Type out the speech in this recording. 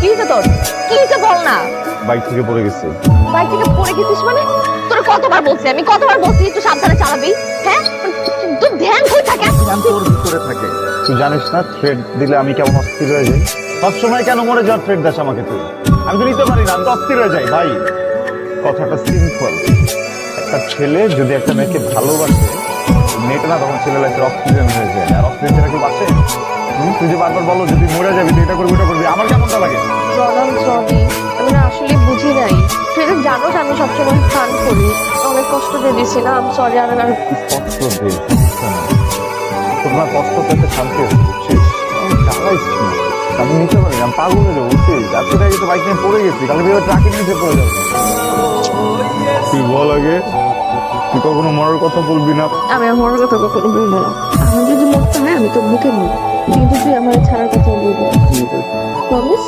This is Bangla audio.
কি হয়েছে তোর? কি হয়েছে বল না। বাইক থেকে পড়ে গেছে। বাইক থেকে পড়ে গেছিস মানে? তোর কতবার বলছি একটু সাবধানে চালাবি। হ্যাঁ, তোর ধ্যান কই থাকে? তোর ভিতরে থাকে। তুই জানিস না থ্রেড দিলে আমি কেমন অস্থির হয়ে যাই? সবসময় কেন মরে যাওয়ার থ্রেড দাস আমাকে তুই? আমি তো নিতে পারি না, আমি তো অস্থির হয়ে যাই ভাই। কথাটা সিম্পল। একটা ছেলে যদি একটা মেয়েকে ভালোবাসে, মেয়েটা না তখন ছেলে লাইফের অক্সিজেন হয়ে যায়। আর অক্সিজেন ছাড়া কেউ বাঁচে? তুই যে বারবার বলো যদি মরে যাবি তুই এটা করবি ওটা করবি, আমার কেমনটা লাগে? রনন সরি, আমি না আসলে বুঝি নাই। তুই তো জানোস আমি সবসময় ফান করি, অনেক কষ্ট দিয়ে দিছি না। আমি সরি। আর কষ্ট দে, তোমার কষ্ট পেতে শান্তি আছে বুঝছিস? আমি চালাইছি না, আমি নিতে পারি না, আমি পাগল হয়ে যাবো বুঝছিস? আজকে থেকে তো বাইক নিয়ে পড়ে গেছি, কালকে এবার ট্রাকের নিচে পড়ে যাবো। তুই বল আগে, তুই কখনো মরার কথা বলবি না। আমি আমার কথা কখনো বলবো না। আমার যদি মরতে হয় আমি তো বুকে নিই, কিন্তু তুই আমার ছাড়ার কথা বলবি না। প্রমিস?